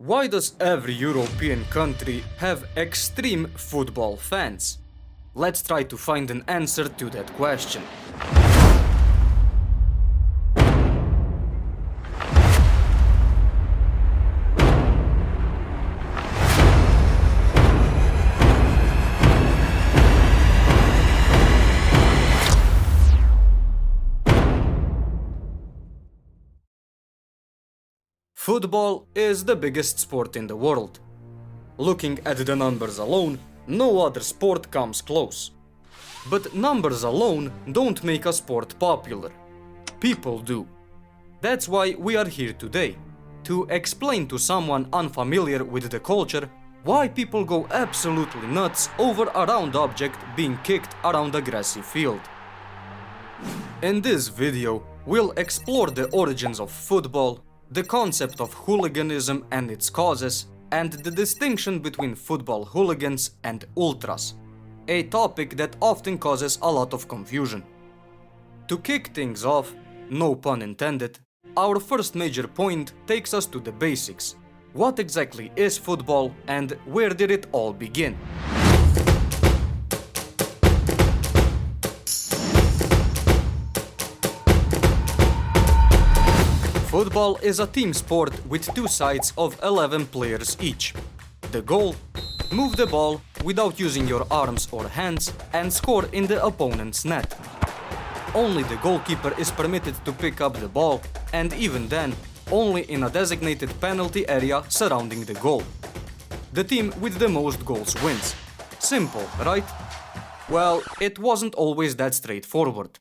Why does every European country have extreme football fans? Let's try to find an answer to that question. Football is the biggest sport in the world. Looking at the numbers alone, no other sport comes close. But numbers alone don't make a sport popular. People do. That's why we are here today, to explain to someone unfamiliar with the culture why people go absolutely nuts over a round object being kicked around a grassy field. In this video, we'll explore the origins of football, the concept of hooliganism and its causes, and the distinction between football hooligans and ultras, a topic that often causes a lot of confusion. To kick things off, no pun intended, our first major point takes us to the basics. What exactly is football and where did it all begin? Football is a team sport with two sides of 11 players each. The goal: move the ball without using your arms or hands and score in the opponent's net. Only the goalkeeper is permitted to pick up the ball, and even then, only in a designated penalty area surrounding the goal. The team with the most goals wins. Simple, right? Well, it wasn't always that straightforward.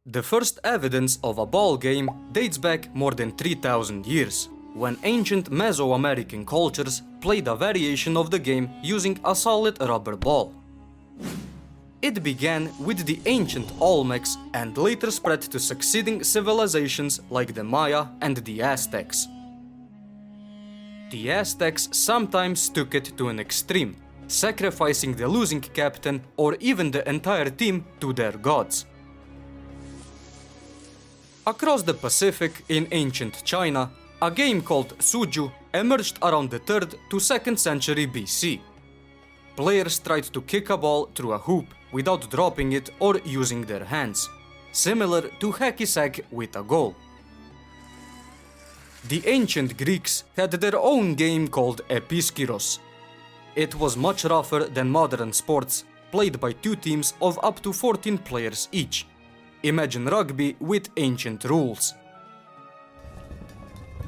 The first evidence of a ball game dates back more than 3,000 years, when ancient Mesoamerican cultures played a variation of the game using a solid rubber ball. It began with the ancient Olmecs and later spread to succeeding civilizations like the Maya and the Aztecs. The Aztecs sometimes took it to an extreme, sacrificing the losing captain or even the entire team to their gods. Across the Pacific, in ancient China, a game called Suju emerged around the 3rd to 2nd century BC. Players tried to kick a ball through a hoop without dropping it or using their hands, similar to hacky sack with a goal. The ancient Greeks had their own game called Episkiros. It was much rougher than modern sports, played by two teams of up to 14 players each. Imagine rugby with ancient rules.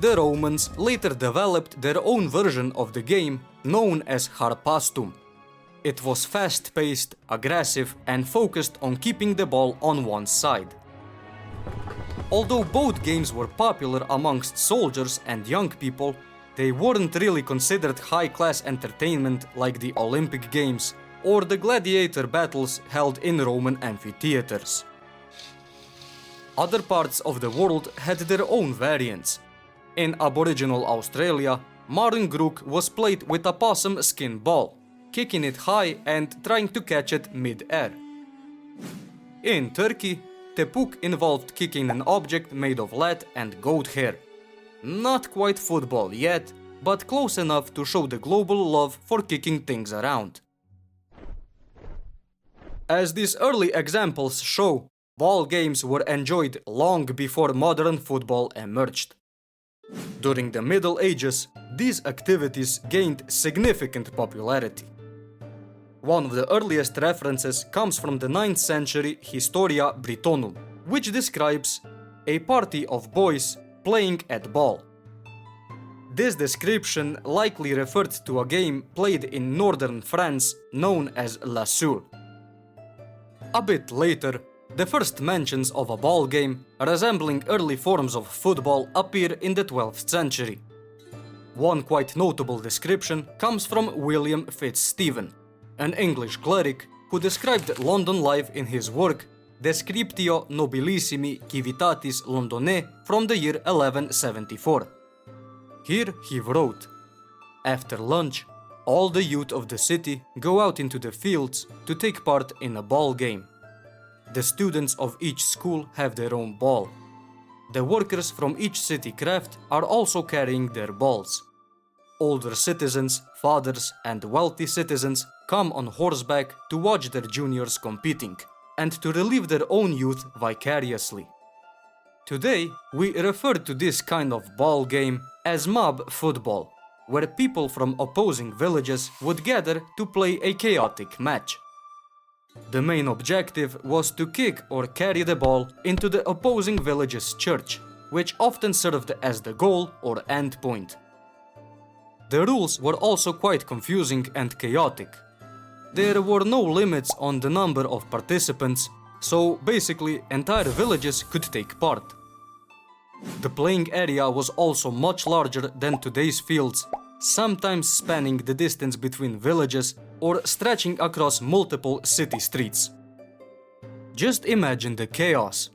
The Romans later developed their own version of the game, known as harpastum. It was fast-paced, aggressive, and focused on keeping the ball on one side. Although both games were popular amongst soldiers and young people, they weren't really considered high-class entertainment like the Olympic Games or the gladiator battles held in Roman amphitheaters. Other parts of the world had their own variants. In Aboriginal Australia, Marngrook was played with a possum skin ball, kicking it high and trying to catch it mid-air. In Turkey, Tepuk involved kicking an object made of lead and goat hair. Not quite football yet, but close enough to show the global love for kicking things around. As these early examples show, ball games were enjoyed long before modern football emerged. During the Middle Ages, these activities gained significant popularity. One of the earliest references comes from the 9th century Historia Britonum, which describes a party of boys playing at ball. This description likely referred to a game played in northern France known as la Soule. A bit later, the first mentions of a ball game resembling early forms of football appear in the 12th century. One quite notable description comes from William Fitzstephen, an English cleric who described London life in his work Descriptio Nobilissimi Civitatis Londonae from the year 1174. Here he wrote, "After lunch, all the youth of the city go out into the fields to take part in a ball game. The students of each school have their own ball. the workers from each city craft are also carrying their balls. Older citizens, fathers, and wealthy citizens come on horseback to watch their juniors competing and to relive their own youth vicariously. Today, we refer to this kind of ball game as mob football, where people from opposing villages would gather to play a chaotic match. The main objective was to kick or carry the ball into the opposing village's church, which often served as the goal or end point. The rules were also quite confusing and chaotic. There were no limits on the number of participants, so basically entire villages could take part. The playing area was also much larger than today's fields, sometimes spanning the distance between villages or stretching across multiple city streets. Just imagine the chaos.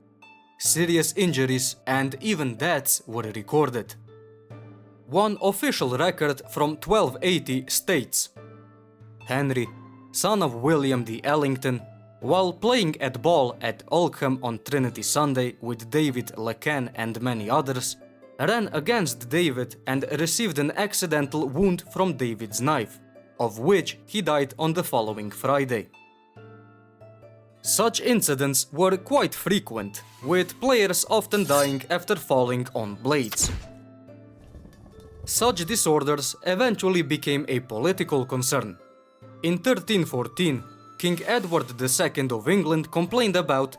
Serious injuries and even deaths were recorded. One official record from 1280 states: Henry, son of William the Ellington, while playing at ball at Oldham on Trinity Sunday with David Lecan and many others, ran against David and received an accidental wound from David's knife, of which he died on the following Friday. Such incidents were quite frequent, with players often dying after falling on blades. Such disorders eventually became a political concern. In 1314, King Edward II of England complained about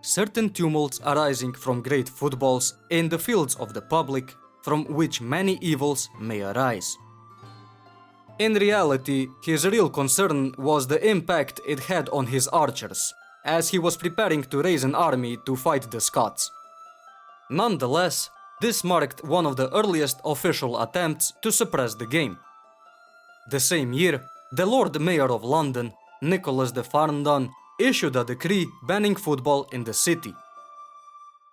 certain tumults arising from great footballs in the fields of the public, from which many evils may arise. In reality, his real concern was the impact it had on his archers, as he was preparing to raise an army to fight the Scots. Nonetheless, this marked one of the earliest official attempts to suppress the game. The same year, the Lord Mayor of London, Nicholas de Farndon, issued a decree banning football in the city.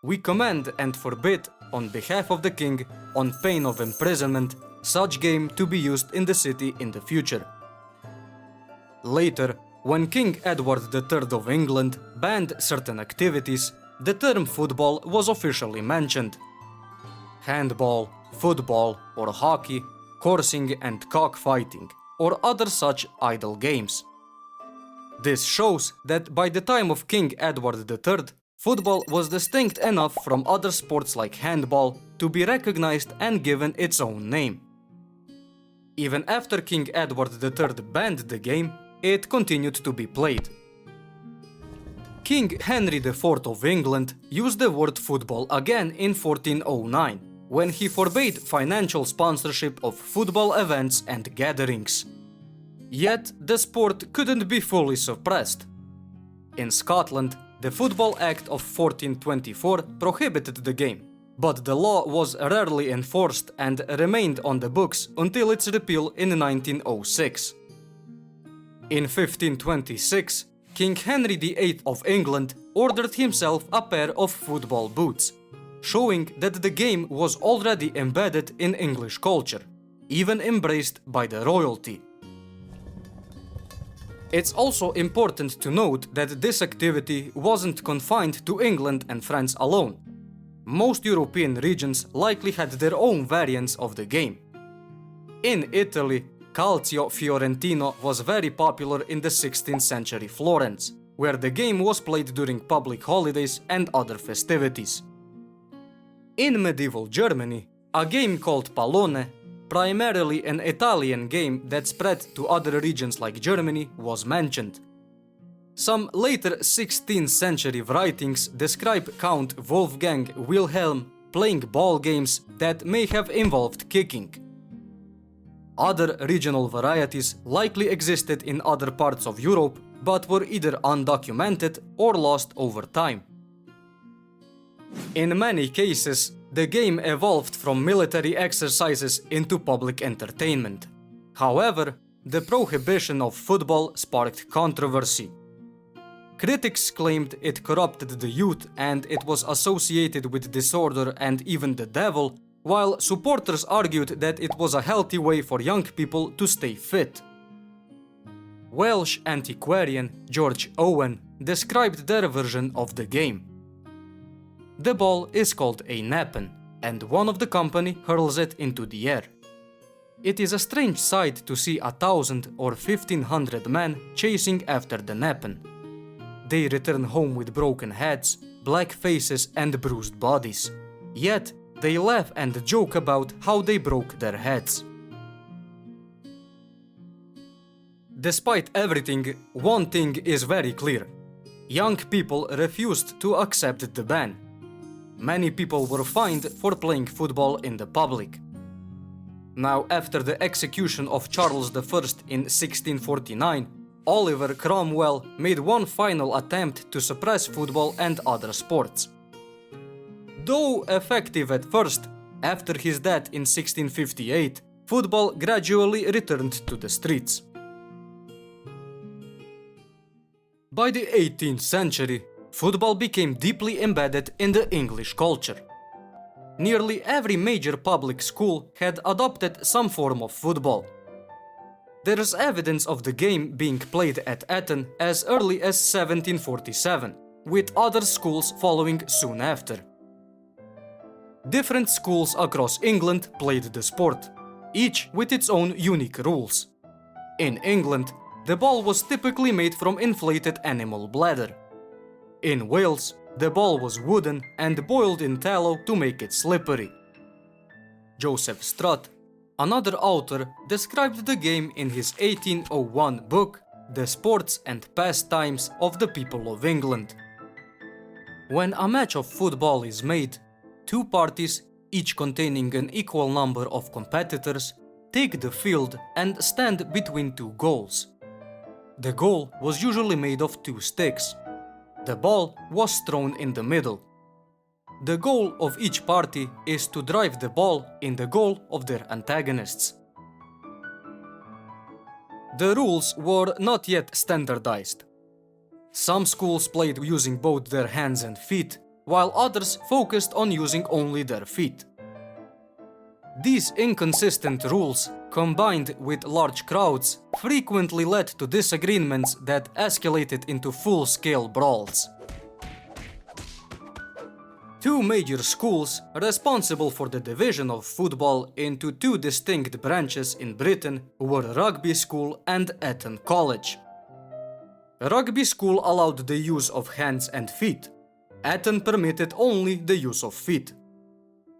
We command and forbid, on behalf of the king, on pain of imprisonment, such game to be used in the city in the future. Later, when King Edward III of England banned certain activities, the term football was officially mentioned. Handball, football or hockey, coursing and cockfighting, or other such idle games. This shows that by the time of King Edward III, football was distinct enough from other sports like handball to be recognized and given its own name. Even after King Edward III banned the game, it continued to be played. King Henry IV of England used the word football again in 1409, when he forbade financial sponsorship of football events and gatherings. Yet, the sport couldn't be fully suppressed. In Scotland, the Football Act of 1424 prohibited the game, but the law was rarely enforced and remained on the books until its repeal in 1906. In 1526, King Henry VIII of England ordered himself a pair of football boots, showing that the game was already embedded in English culture, even embraced by the royalty. It's also important to note that this activity wasn't confined to England and France alone. Most European regions likely had their own variants of the game. In Italy, Calcio Fiorentino was very popular in the 16th century Florence, where the game was played during public holidays and other festivities. In medieval Germany, a game called Pallone, primarily an Italian game that spread to other regions like Germany, was mentioned. Some later 16th century writings describe Count Wolfgang Wilhelm playing ball games that may have involved kicking. Other regional varieties likely existed in other parts of Europe, but were either undocumented or lost over time. In many cases, the game evolved from military exercises into public entertainment. However, the prohibition of football sparked controversy. Critics claimed it corrupted the youth and it was associated with disorder and even the devil, while supporters argued that it was a healthy way for young people to stay fit. Welsh antiquarian George Owen described their version of the game. The ball is called a nappan, and one of the company hurls it into the air. It is a strange sight to see 1,000 or 1,500 men chasing after the nappan. They return home with broken heads, black faces and bruised bodies. Yet, they laugh and joke about how they broke their heads. Despite everything, one thing is very clear. Young people refused to accept the ban. Many people were fined for playing football in the public. Now, after the execution of Charles I in 1649, Oliver Cromwell made one final attempt to suppress football and other sports. Though effective at first, after his death in 1658, football gradually returned to the streets. By the 18th century, football became deeply embedded in the English culture. Nearly every major public school had adopted some form of football. There is evidence of the game being played at Eton as early as 1747, with other schools following soon after. Different schools across England played the sport, each with its own unique rules. In England, the ball was typically made from inflated animal bladder. In Wales, the ball was wooden and boiled in tallow to make it slippery. Joseph Strutt, another author, described the game in his 1801 book, The Sports and Pastimes of the People of England. When a match of football is made, two parties, each containing an equal number of competitors, take the field and stand between two goals. The goal was usually made of two sticks. The ball was thrown in the middle. The goal of each party is to drive the ball in the goal of their antagonists. The rules were not yet standardized. Some schools played using both their hands and feet, while others focused on using only their feet. These inconsistent rules, combined with large crowds, frequently led to disagreements that escalated into full-scale brawls. Two major schools, responsible for the division of football into two distinct branches in Britain, were Rugby School and Eton College. Rugby School allowed the use of hands and feet. Eton permitted only the use of feet.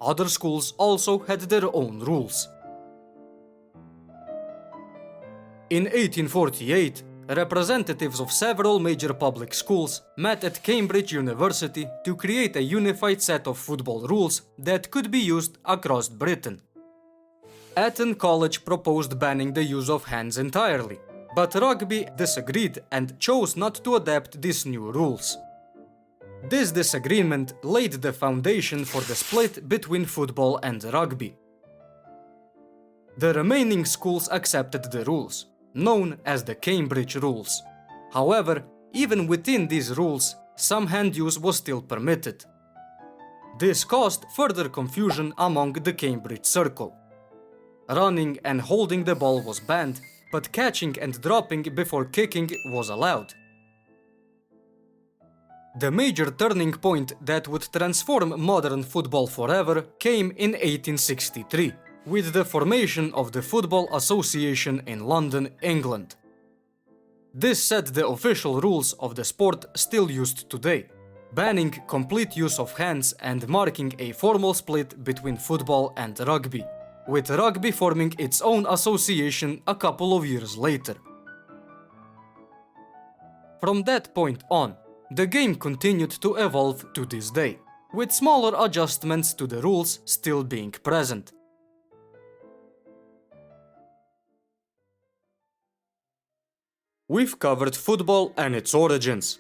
Other schools also had their own rules. In 1848, representatives of several major public schools met at Cambridge University to create a unified set of football rules that could be used across Britain. Eton College proposed banning the use of hands entirely, but Rugby disagreed and chose not to adapt these new rules. This disagreement laid the foundation for the split between football and rugby. The remaining schools accepted the rules, known as the Cambridge Rules. However, even within these rules, some hand use was still permitted. This caused further confusion among the Cambridge Circle. Running and holding the ball was banned, but catching and dropping before kicking was allowed. The major turning point that would transform modern football forever came in 1863, with the formation of the Football Association in London, England. This set the official rules of the sport still used today, banning complete use of hands and marking a formal split between football and rugby, with rugby forming its own association a couple of years later. From that point on, the game continued to evolve to this day, with smaller adjustments to the rules still being present. We've covered football and its origins.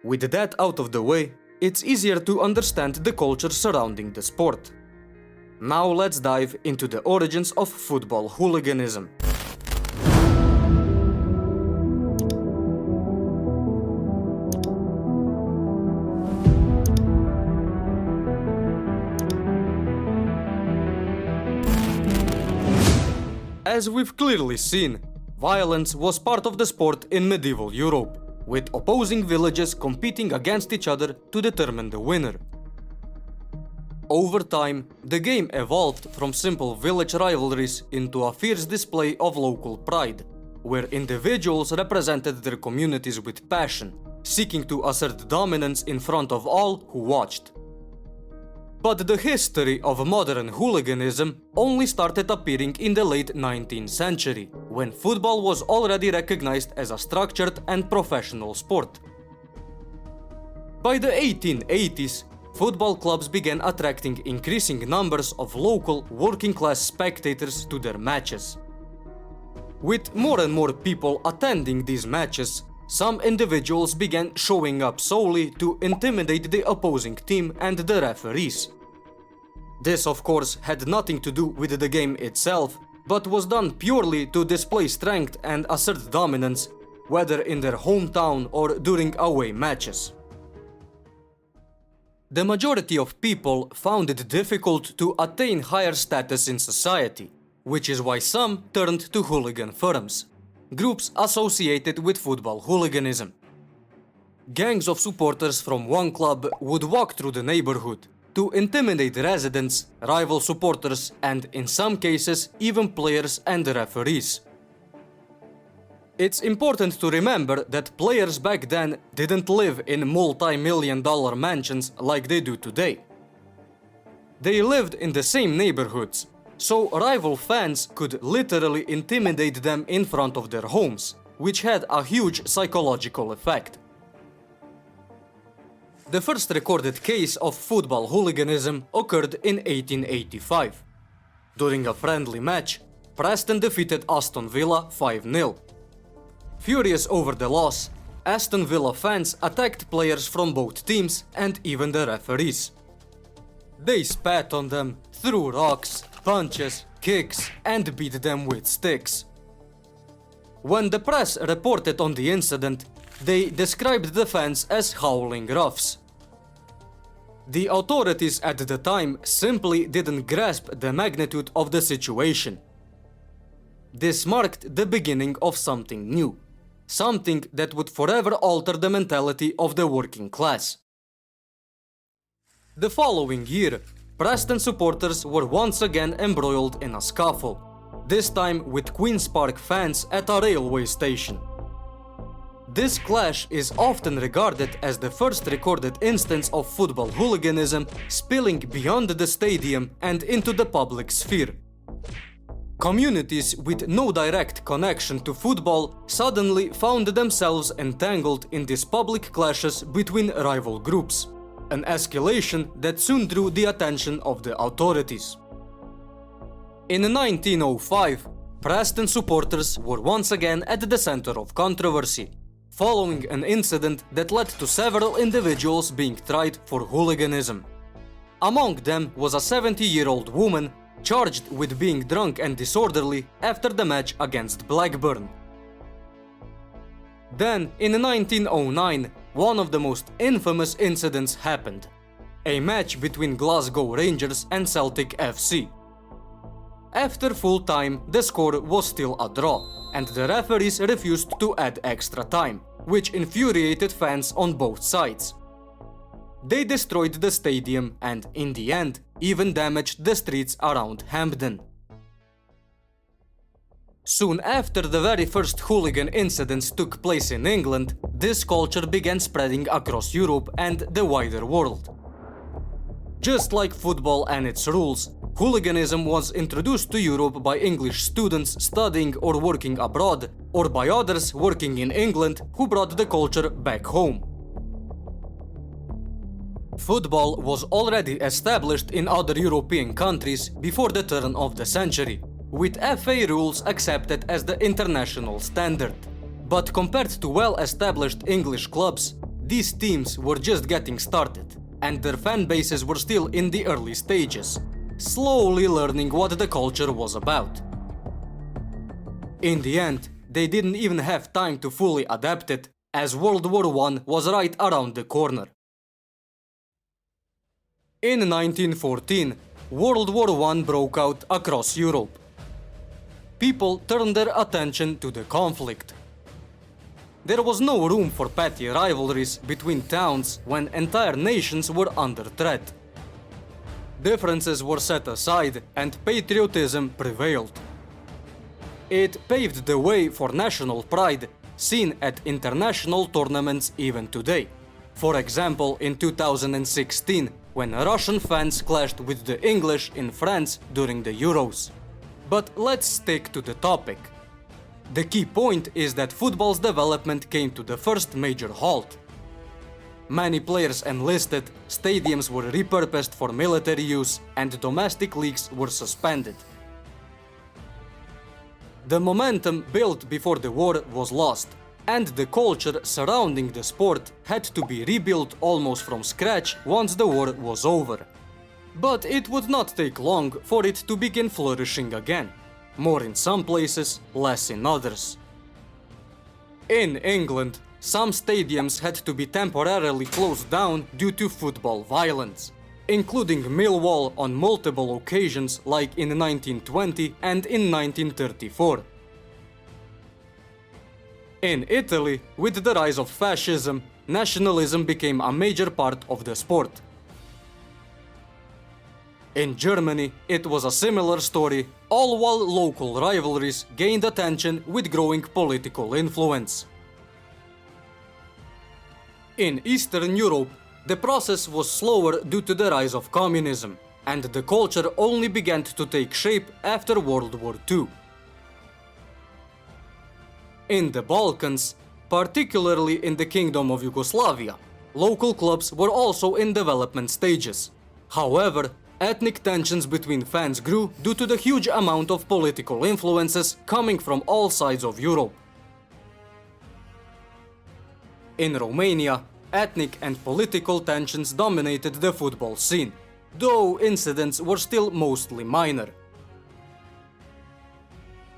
With that out of the way, it's easier to understand the culture surrounding the sport. Now let's dive into the origins of football hooliganism. As we've clearly seen, violence was part of the sport in medieval Europe, with opposing villages competing against each other to determine the winner. Over time, the game evolved from simple village rivalries into a fierce display of local pride, where individuals represented their communities with passion, seeking to assert dominance in front of all who watched. But the history of modern hooliganism only started appearing in the late 19th century, when football was already recognized as a structured and professional sport. By the 1880s, football clubs began attracting increasing numbers of local working-class spectators to their matches. With more and more people attending these matches, some individuals began showing up solely to intimidate the opposing team and the referees. This, of course, had nothing to do with the game itself, but was done purely to display strength and assert dominance, whether in their hometown or during away matches. The majority of people found it difficult to attain higher status in society, which is why some turned to hooligan firms, groups associated with football hooliganism. Gangs of supporters from one club would walk through the neighborhood to intimidate residents, rival supporters, and in some cases even players and referees. It's important to remember that players back then didn't live in multi-million-dollar mansions like they do today. They lived in the same neighborhoods, so rival fans could literally intimidate them in front of their homes, which had a huge psychological effect. The first recorded case of football hooliganism occurred in 1885. During a friendly match, Preston defeated Aston Villa 5-0. Furious over the loss, Aston Villa fans attacked players from both teams and even the referees. They spat on them, threw rocks, punches, kicks, and beat them with sticks. When the press reported on the incident, they described the fans as howling roughs. The authorities at the time simply didn't grasp the magnitude of the situation. This marked the beginning of something new, something that would forever alter the mentality of the working class. The following year, Preston supporters were once again embroiled in a scuffle, this time with Queen's Park fans at a railway station. This clash is often regarded as the first recorded instance of football hooliganism spilling beyond the stadium and into the public sphere. Communities with no direct connection to football suddenly found themselves entangled in these public clashes between rival groups, an escalation that soon drew the attention of the authorities. In 1905, Preston supporters were once again at the center of controversy, following an incident that led to several individuals being tried for hooliganism. Among them was a 70-year-old woman charged with being drunk and disorderly after the match against Blackburn. Then, in 1909, one of the most infamous incidents happened: a match between Glasgow Rangers and Celtic FC. After full time, the score was still a draw, and the referees refused to add extra time, which infuriated fans on both sides. They destroyed the stadium and, in the end, even damaged the streets around Hampden. Soon after the very first hooligan incidents took place in England, this culture began spreading across Europe and the wider world. Just like football and its rules, hooliganism was introduced to Europe by English students studying or working abroad, or by others working in England who brought the culture back home. Football was already established in other European countries before the turn of the century, with FA rules accepted as the international standard. But compared to well-established English clubs, these teams were just getting started, and their fan bases were still in the early stages, slowly learning what the culture was about. In the end, they didn't even have time to fully adapt it, as World War I was right around the corner. In 1914, World War I broke out across Europe. People turned their attention to the conflict. There was no room for petty rivalries between towns when entire nations were under threat. differences were set aside and patriotism prevailed. It paved the way for national pride, seen at international tournaments even today. For example, in 2016, when Russian fans clashed with the English in France during the Euros. But let's stick to the topic. The key point is that football's development came to the first major halt. Many players enlisted, stadiums were repurposed for military use, and domestic leagues were suspended. The momentum built before the war was lost, and the culture surrounding the sport had to be rebuilt almost from scratch once the war was over. But it would not take long for it to begin flourishing again. More in some places, less in others. In England, some stadiums had to be temporarily closed down due to football violence, including Millwall on multiple occasions like in 1920 and in 1934. In Italy, with the rise of fascism, nationalism became a major part of the sport. In Germany, it was a similar story, all while local rivalries gained attention with growing political influence. In Eastern Europe, the process was slower due to the rise of communism, and the culture only began to take shape after World War II. In the Balkans, particularly in the Kingdom of Yugoslavia, local clubs were also in development stages. However, ethnic tensions between fans grew due to the huge amount of political influences coming from all sides of Europe. In Romania, ethnic and political tensions dominated the football scene, though incidents were still mostly minor.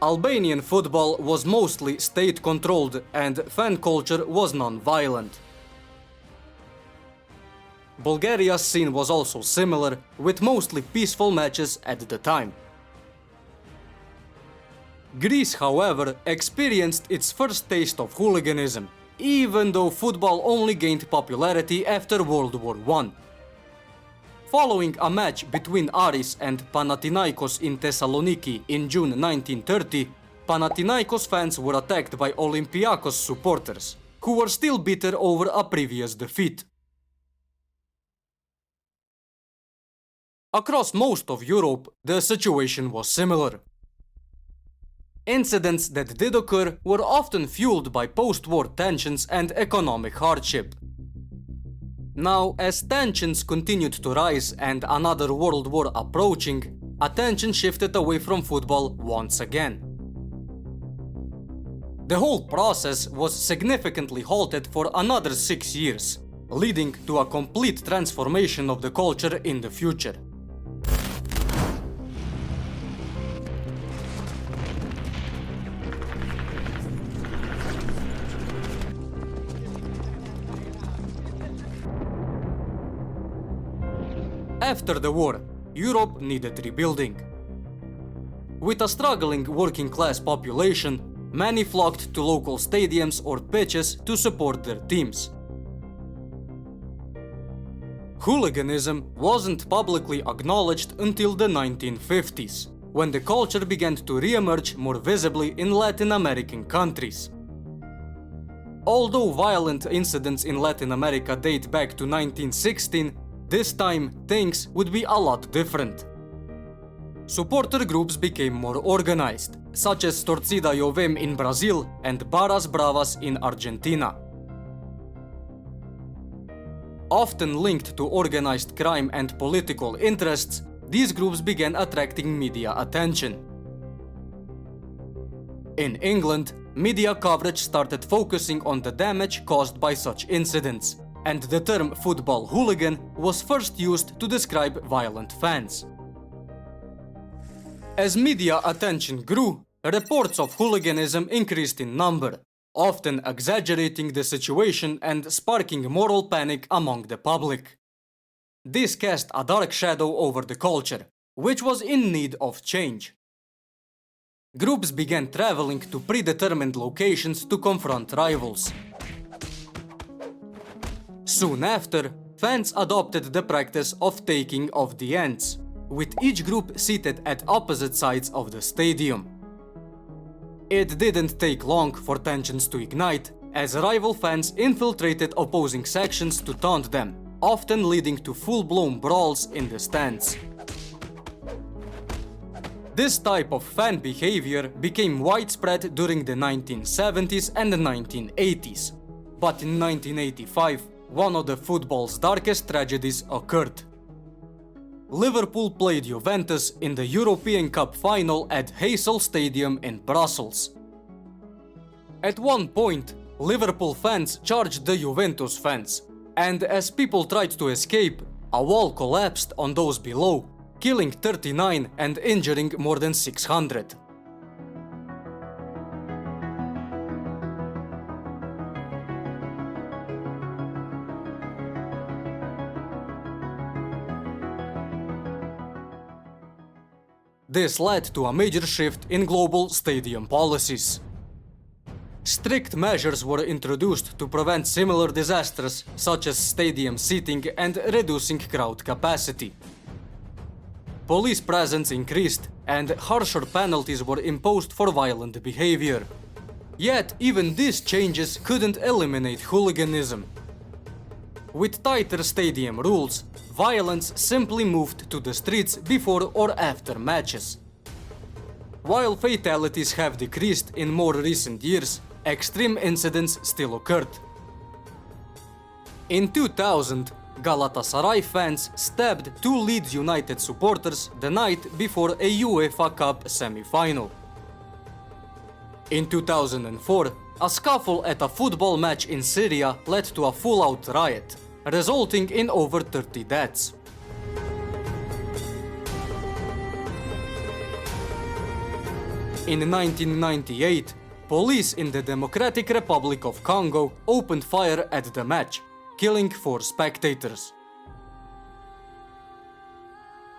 Albanian football was mostly state-controlled and fan culture was non-violent. Bulgaria's scene was also similar, with mostly peaceful matches at the time. Greece, however, experienced its first taste of hooliganism, even though football only gained popularity after World War I. Following a match between Aris and Panathinaikos in Thessaloniki in June 1930, Panathinaikos fans were attacked by Olympiakos supporters, who were still bitter over a previous defeat. Across most of Europe, the situation was similar. Incidents that did occur were often fueled by post-war tensions and economic hardship. Now, as tensions continued to rise and another world war approaching, attention shifted away from football once again. The whole process was significantly halted for another 6 years, leading to a complete transformation of the culture in the future. After the war, Europe needed rebuilding. With a struggling working-class population, many flocked to local stadiums or pitches to support their teams. Hooliganism wasn't publicly acknowledged until the 1950s, when the culture began to re-emerge more visibly in Latin American countries. Although violent incidents in Latin America date back to 1916, this time things would be a lot different. Supporter groups became more organized, such as Torcida Jovem in Brazil and Barras Bravas in Argentina. Often linked to organized crime and political interests, these groups began attracting media attention. In England, media coverage started focusing on the damage caused by such incidents, and the term football hooligan was first used to describe violent fans. As media attention grew, reports of hooliganism increased in number, often exaggerating the situation and sparking moral panic among the public. This cast a dark shadow over the culture, which was in need of change. Groups began traveling to predetermined locations to confront rivals. Soon after, fans adopted the practice of taking off the ends, with each group seated at opposite sides of the stadium. It didn't take long for tensions to ignite, as rival fans infiltrated opposing sections to taunt them, often leading to full-blown brawls in the stands. This type of fan behavior became widespread during the 1970s and the 1980s, but in 1985, one of the football's darkest tragedies occurred. Liverpool played Juventus in the European Cup final at Heysel Stadium in Brussels. At one point, Liverpool fans charged the Juventus fans, and as people tried to escape, a wall collapsed on those below, killing 39 and injuring more than 600. This led to a major shift in global stadium policies. Strict measures were introduced to prevent similar disasters, such as stadium seating and reducing crowd capacity. Police presence increased, and harsher penalties were imposed for violent behavior. Yet, even these changes couldn't eliminate hooliganism. With tighter stadium rules, violence simply moved to the streets before or after matches. While fatalities have decreased in more recent years, extreme incidents still occurred. In 2000, Galatasaray fans stabbed two Leeds United supporters the night before a UEFA Cup semi-final. In 2004, a scuffle at a football match in Syria led to a full-out riot, resulting in over 30 deaths. In 1998, police in the Democratic Republic of Congo opened fire at the match, killing 4 spectators.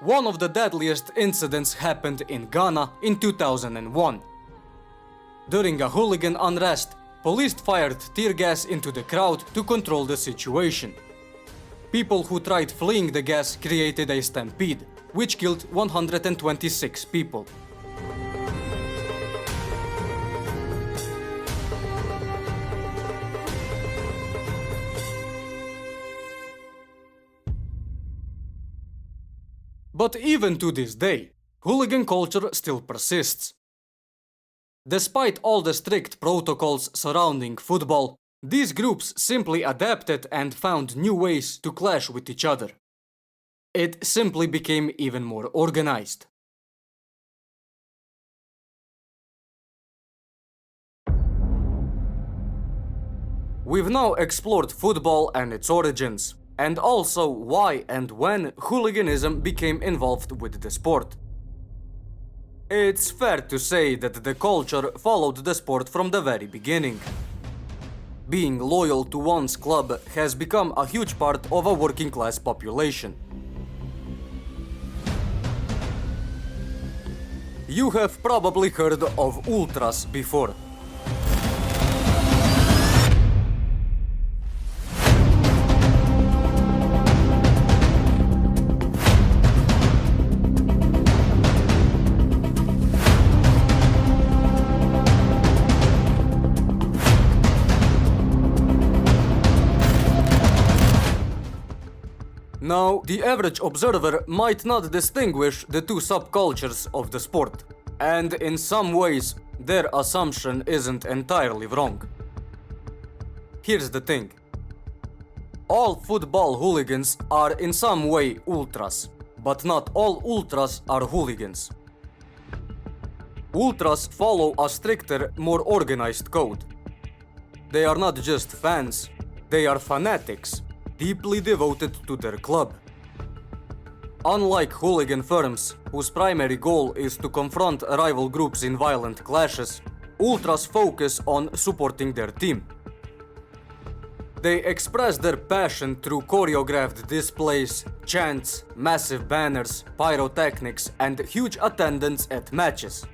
One of the deadliest incidents happened in Ghana in 2001. During a hooligan unrest, police fired tear gas into the crowd to control the situation. People who tried fleeing the gas created a stampede, which killed 126 people. But even to this day, hooligan culture still persists. Despite all the strict protocols surrounding football, these groups simply adapted and found new ways to clash with each other. It simply became even more organized. We've now explored football and its origins, and also why and when hooliganism became involved with the sport. It's fair to say that the culture followed the sport from the very beginning. Being loyal to one's club has become a huge part of a working class population. You have probably heard of Ultras before. Now, the average observer might not distinguish the two subcultures of the sport, and in some ways, their assumption isn't entirely wrong. Here's the thing. All football hooligans are in some way ultras, but not all ultras are hooligans. Ultras follow a stricter, more organized code. They are not just fans, they are fanatics, deeply devoted to their club. Unlike hooligan firms, whose primary goal is to confront rival groups in violent clashes, ultras focus on supporting their team. They express their passion through choreographed displays, chants, massive banners, pyrotechnics, and huge attendance at matches.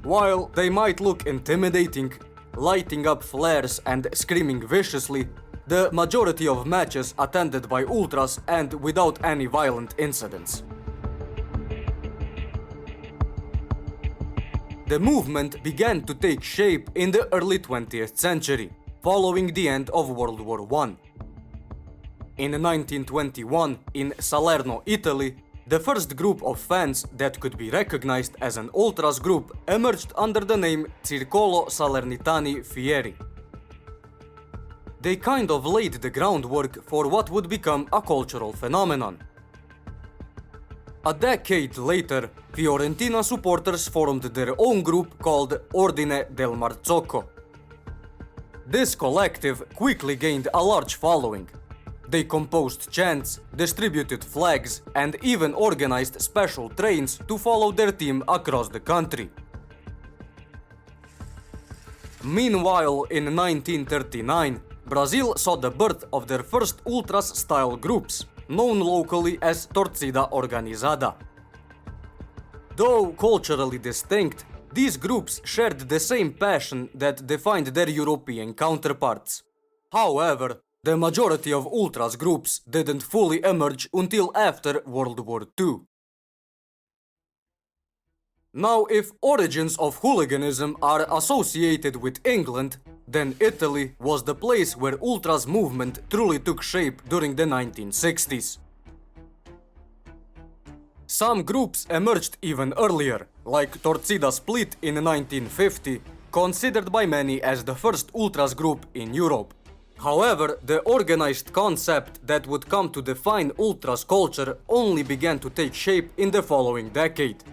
While they might look intimidating, lighting up flares and screaming viciously, the majority of matches attended by ultras and without any violent incidents. The movement began to take shape in the early 20th century, following the end of World War I. In 1921, in Salerno, Italy, the first group of fans that could be recognized as an ultras group emerged under the name Circolo Salernitani Fieri. They kind of laid the groundwork for what would become a cultural phenomenon. A decade later, Fiorentina supporters formed their own group called Ordine del Marzocco. This collective quickly gained a large following. They composed chants, distributed flags, and even organized special trains to follow their team across the country. Meanwhile, in 1939, Brazil saw the birth of their first ultras-style groups, known locally as Torcida Organizada. Though culturally distinct, these groups shared the same passion that defined their European counterparts. However, the majority of ultras groups didn't fully emerge until after World War II. Now, if origins of hooliganism are associated with England, then Italy was the place where ultras movement truly took shape during the 1960s. Some groups emerged even earlier, like Torcida Split in 1950, considered by many as the first ultras group in Europe. However, the organized concept that would come to define ultras culture only began to take shape in the following decade.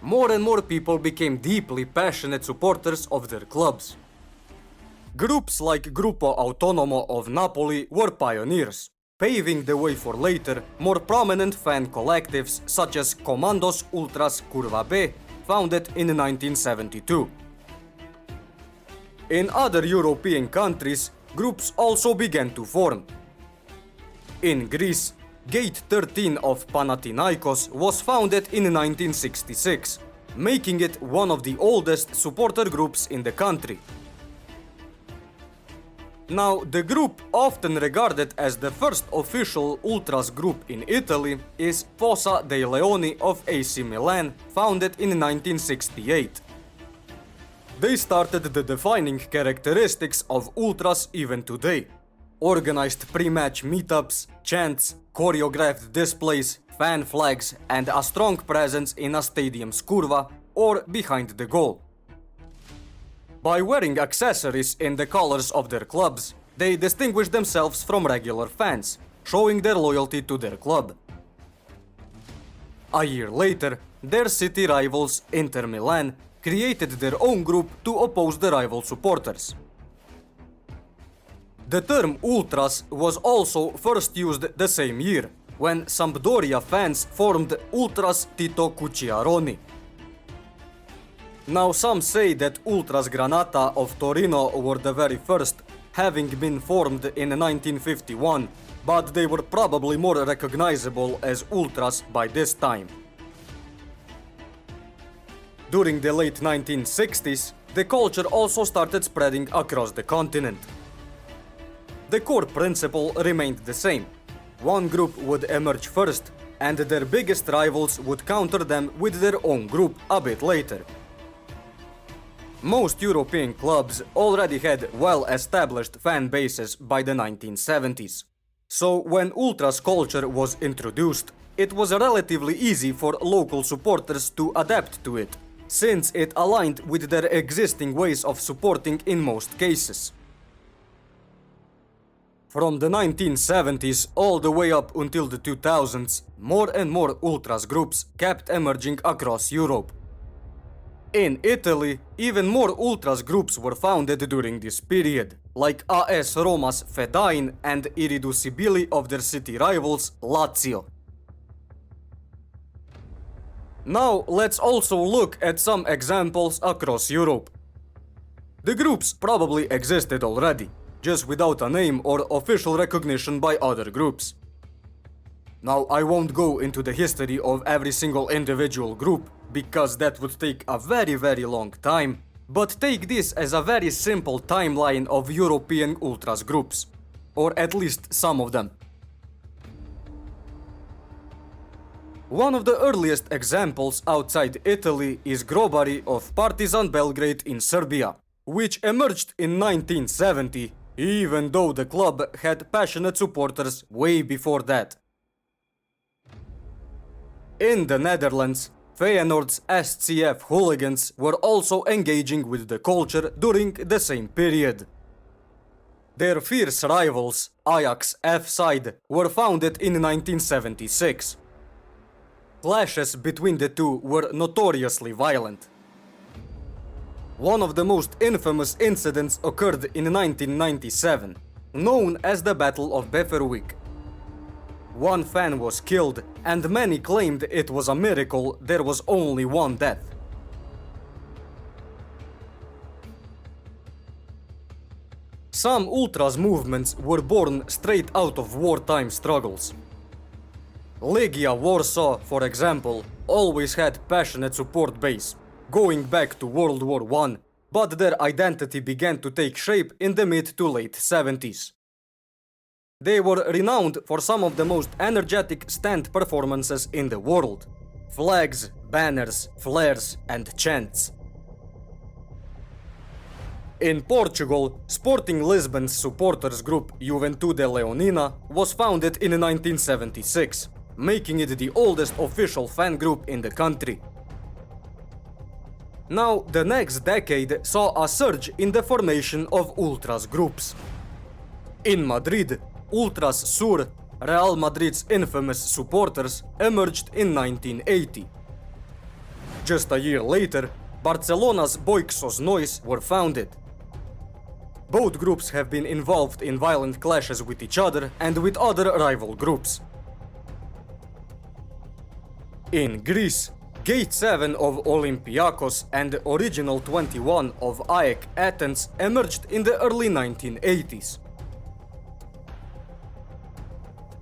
More and more people became deeply passionate supporters of their clubs. Groups like Gruppo Autonomo of Napoli were pioneers, paving the way for later, more prominent fan collectives such as Comandos Ultras Curva B, founded in 1972. In other European countries, groups also began to form. In Greece, Gate 13 of Panathinaikos was founded in 1966, making it one of the oldest supporter groups in the country. Now, the group often regarded as the first official ultras group in Italy is Fossa dei Leoni of AC Milan, founded in 1968. They started the defining characteristics of ultras even today. Organized pre-match meetups, chants, choreographed displays, fan flags, and a strong presence in a stadium's curva or behind the goal. By wearing accessories in the colors of their clubs, they distinguish themselves from regular fans, showing their loyalty to their club. A year later, their city rivals, Inter Milan, created their own group to oppose the rival supporters. The term ultras was also first used the same year, when Sampdoria fans formed Ultras Tito Cucciaroni. Now some say that Ultras Granata of Torino were the very first, having been formed in 1951, but they were probably more recognizable as ultras by this time. During the late 1960s, the culture also started spreading across the continent. The core principle remained the same. One group would emerge first, and their biggest rivals would counter them with their own group a bit later. Most European clubs already had well-established fan bases by the 1970s. So when ultras culture was introduced, it was relatively easy for local supporters to adapt to it, since it aligned with their existing ways of supporting in most cases. From the 1970s all the way up until the 2000s, more and more ultras groups kept emerging across Europe. In Italy, even more ultras groups were founded during this period, like AS Roma's Fedain and Irriducibili of their city rivals Lazio. Now let's also look at some examples across Europe. The groups probably existed already, just without a name or official recognition by other groups. Now, I won't go into the history of every single individual group, because that would take a very long time, But take this as a very simple timeline of European ultras groups, or at least some of them. One of the earliest examples outside Italy is Grobari of Partizan Belgrade in Serbia, which emerged in 1970, even though the club had passionate supporters way before that. In the Netherlands, Feyenoord's SCF hooligans were also engaging with the culture during the same period. Their fierce rivals, Ajax F-side, were founded in 1976. Clashes between the two were notoriously violent. One of the most infamous incidents occurred in 1997, known as the Battle of Beverwijk. One fan was killed, and many claimed it was a miracle there was only one death. Some ultras movements were born straight out of wartime struggles. Legia Warsaw, for example, always had passionate support base, going back to World War I, but their identity began to take shape in the mid to late 70s. They were renowned for some of the most energetic stand performances in the world: flags, banners, flares, and chants. In Portugal, Sporting Lisbon's supporters group Juventude Leonina was founded in 1976, making it the oldest official fan group in the country. Now, the next decade saw a surge in the formation of ultras groups. In Madrid, Ultras Sur, Real Madrid's infamous supporters, emerged in 1980. Just a year later, Barcelona's Boixos Nois were founded. Both groups have been involved in violent clashes with each other and with other rival groups. In Greece, Gate 7 of Olympiakos and the Original 21 of AEK Athens emerged in the early 1980s.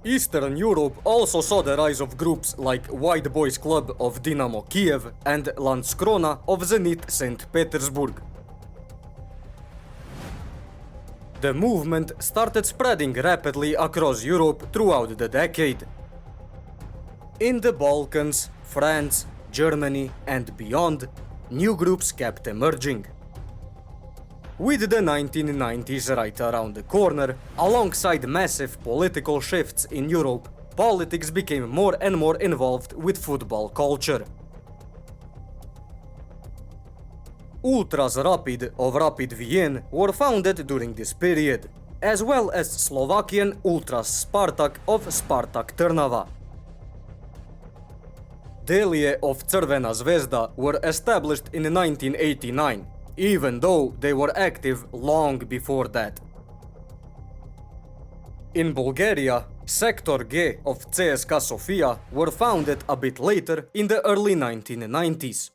Eastern Europe also saw the rise of groups like White Boys Club of Dynamo Kiev and Landskrona of Zenit St. Petersburg. The movement started spreading rapidly across Europe throughout the decade. In the Balkans, France, Germany, and beyond, new groups kept emerging. With the 1990s right around the corner, alongside massive political shifts in Europe, politics became more and more involved with football culture. Ultras Rapid of Rapid Wien were founded during this period, as well as Slovakian Ultras Spartak of Spartak Trnava. Delije of Crvena Zvezda were established in 1989, even though they were active long before that. In Bulgaria, Sector G of CSKA Sofia were founded a bit later in the early 1990s.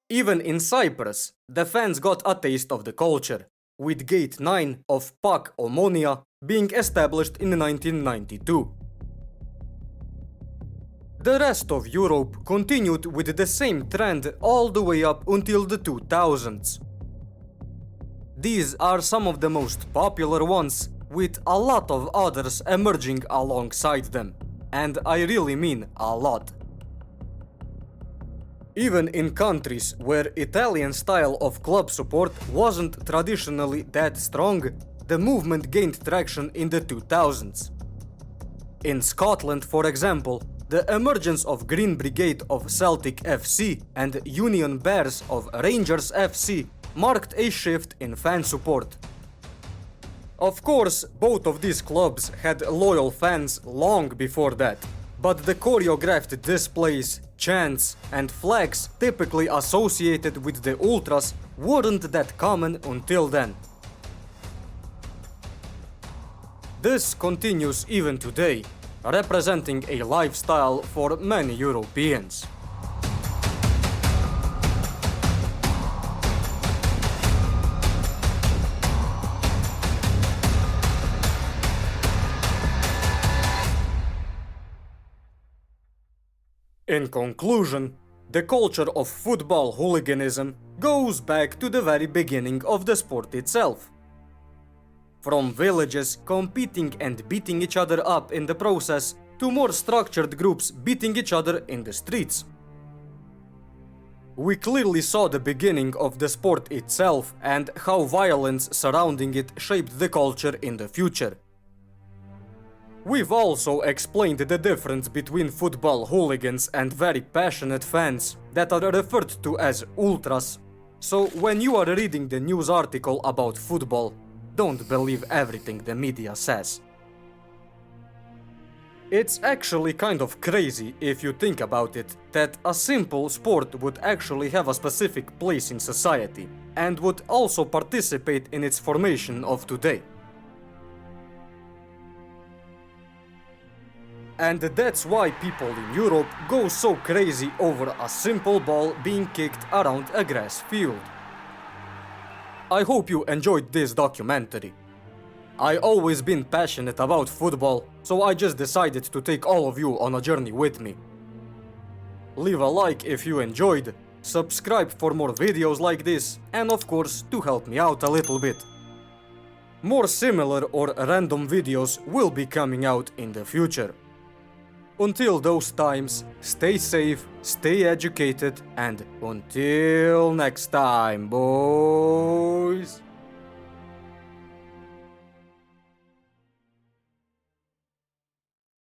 Even in Cyprus, the fans got a taste of the culture, with Gate 9 of PAK Omonia being established in 1992. The rest of Europe continued with the same trend all the way up until the 2000s. These are some of the most popular ones, with a lot of others emerging alongside them, and I really mean a lot. Even in countries where Italian style of club support wasn't traditionally that strong, the movement gained traction in the 2000s. In Scotland, for example, the emergence of Green Brigade of Celtic FC and Union Bears of Rangers FC marked a shift in fan support. Of course, both of these clubs had loyal fans long before that, but the choreographed displays, chants, and flags typically associated with the Ultras weren't that common until then. This continues even today, representing a lifestyle for many Europeans. In conclusion, The culture of football hooliganism goes back to the very beginning of the sport itself. From villages competing and beating each other up in the process, to more structured groups beating each other in the streets. We clearly saw the beginning of the sport itself and how violence surrounding it shaped the culture in the future. We've also explained the difference between football hooligans and very passionate fans that are referred to as ultras. So when you are reading the news article about football, don't believe everything the media says. It's actually kind of crazy if you think about it, that a simple sport would actually have a specific place in society and would also participate in its formation of today. And that's why people in Europe go so crazy over a simple ball being kicked around a grass field. I hope you enjoyed this documentary. I always been passionate about football, so I just decided to take all of you on a journey with me. Leave a like if you enjoyed, subscribe for more videos like this, and of course to help me out a little bit. More similar or random videos will be coming out in the future. Until those times, stay safe, stay educated, and until next time, boys!